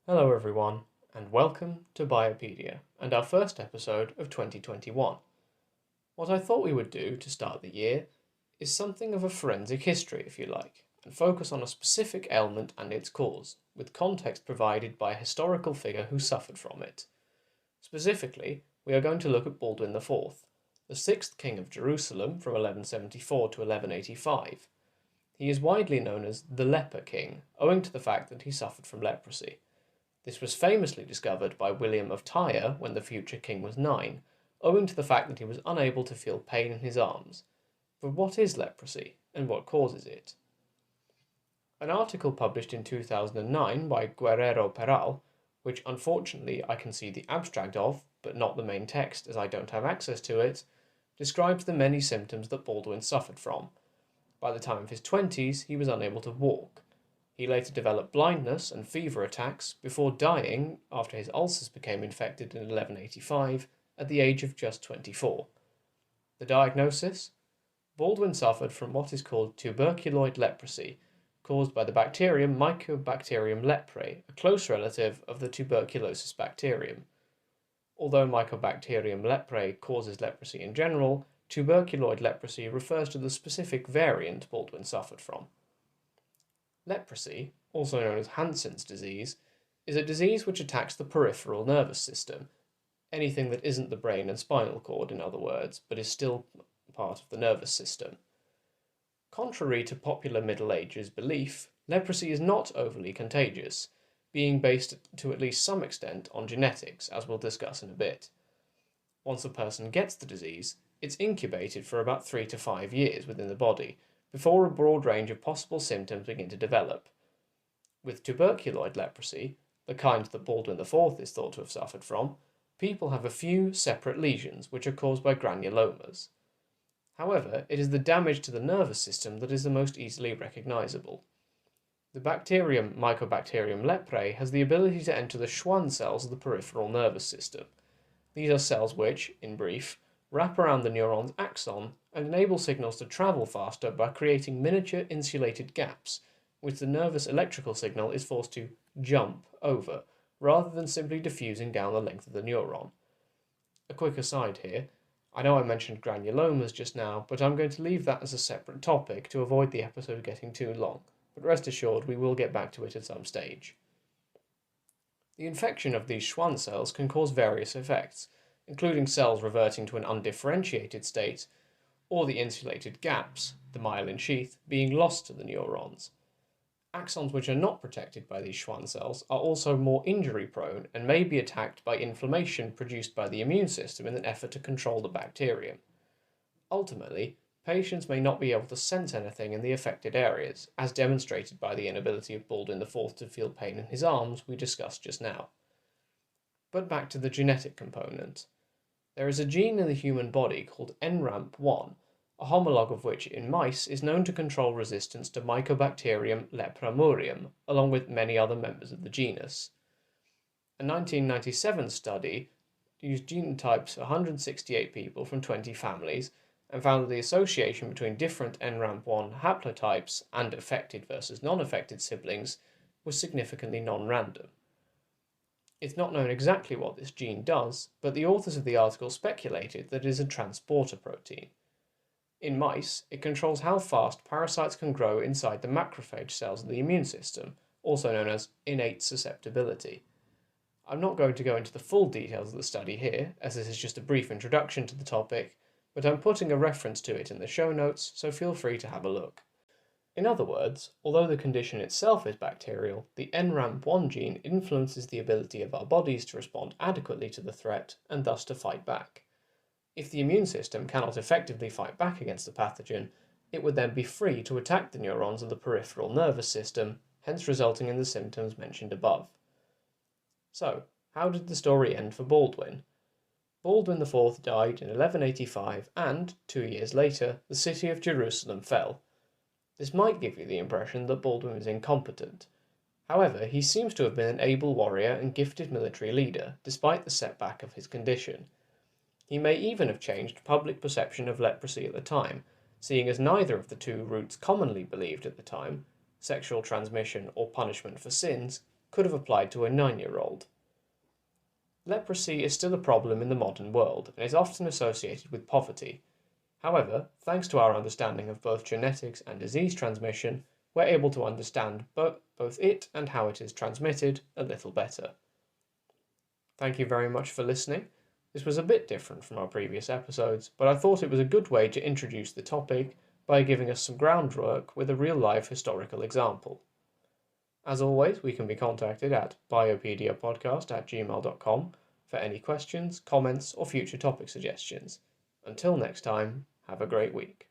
Hello everyone, and welcome to Biopedia, and our first episode of 2021. What I thought we would do to start the year is something of a forensic history, if you like, and focus on a specific ailment and its cause, with context provided by a historical figure who suffered from it. Specifically, we are going to look at Baldwin IV, the sixth king of Jerusalem from 1174 to 1185. He is widely known as the Leper King, owing to the fact that he suffered from leprosy. This was famously discovered by William of Tyre when the future king was 9, owing to the fact that he was unable to feel pain in his arms. But what is leprosy, and what causes it? An article published in 2009 by Guerrero-Peral, which unfortunately I can see the abstract of, but not the main text as I don't have access to it, describes the many symptoms that Baldwin suffered from. By the time of his 20s, he was unable to walk. He later developed blindness and fever attacks before dying after his ulcers became infected in 1185 at the age of just 24. The diagnosis? Baldwin suffered from what is called tuberculoid leprosy, caused by the bacterium Mycobacterium leprae, a close relative of the tuberculosis bacterium. Although Mycobacterium leprae causes leprosy in general, tuberculoid leprosy refers to the specific variant Baldwin suffered from. Leprosy, also known as Hansen's disease, is a disease which attacks the peripheral nervous system, anything that isn't the brain and spinal cord, in other words, but is still part of the nervous system. Contrary to popular Middle Ages belief, leprosy is not overly contagious, being based to at least some extent on genetics, as we'll discuss in a bit. Once a person gets the disease, it's incubated for about 3 to 5 years within the body, before a broad range of possible symptoms begin to develop. With tuberculoid leprosy, the kind that Baldwin IV is thought to have suffered from, people have a few separate lesions which are caused by granulomas. However, it is the damage to the nervous system that is the most easily recognizable. The bacterium Mycobacterium leprae has the ability to enter the Schwann cells of the peripheral nervous system. These are cells which, in brief, wrap around the neuron's axon and enable signals to travel faster by creating miniature insulated gaps, which the nervous electrical signal is forced to jump over, rather than simply diffusing down the length of the neuron. A quick aside here, I know I mentioned granulomas just now, but I'm going to leave that as a separate topic to avoid the episode getting too long, but rest assured we will get back to it at some stage. The infection of these Schwann cells can cause various effects, including cells reverting to an undifferentiated state, or the insulated gaps, the myelin sheath, being lost to the neurons. Axons which are not protected by these Schwann cells are also more injury-prone and may be attacked by inflammation produced by the immune system in an effort to control the bacterium. Ultimately, patients may not be able to sense anything in the affected areas, as demonstrated by the inability of Baldwin IV to feel pain in his arms we discussed just now. But back to the genetic component. There is a gene in the human body called NRAMP1, a homologue of which in mice is known to control resistance to Mycobacterium leprae, along with many other members of the genus. A 1997 study used genotypes 168 people from 20 families and found that the association between different NRAMP1 haplotypes and affected versus non-affected siblings was significantly non-random. It's not known exactly what this gene does, but the authors of the article speculated that it is a transporter protein. In mice, it controls how fast parasites can grow inside the macrophage cells of the immune system, also known as innate susceptibility. I'm not going to go into the full details of the study here, as this is just a brief introduction to the topic, but I'm putting a reference to it in the show notes, so feel free to have a look. In other words, although the condition itself is bacterial, the NRAMP1 gene influences the ability of our bodies to respond adequately to the threat and thus to fight back. If the immune system cannot effectively fight back against the pathogen, it would then be free to attack the neurons of the peripheral nervous system, hence resulting in the symptoms mentioned above. So, how did the story end for Baldwin? Baldwin IV died in 1185 and, 2 years later, the city of Jerusalem fell. This might give you the impression that Baldwin was incompetent. However, he seems to have been an able warrior and gifted military leader, despite the setback of his condition. He may even have changed public perception of leprosy at the time, seeing as neither of the two routes commonly believed at the time, sexual transmission or punishment for sins, could have applied to a 9-year-old. Leprosy is still a problem in the modern world and is often associated with poverty. However, thanks to our understanding of both genetics and disease transmission, we're able to understand both it and how it is transmitted a little better. Thank you very much for listening. This was a bit different from our previous episodes, but I thought it was a good way to introduce the topic by giving us some groundwork with a real-life historical example. As always, we can be contacted at biopediapodcast@gmail.com for any questions, comments, or future topic suggestions. Until next time, have a great week.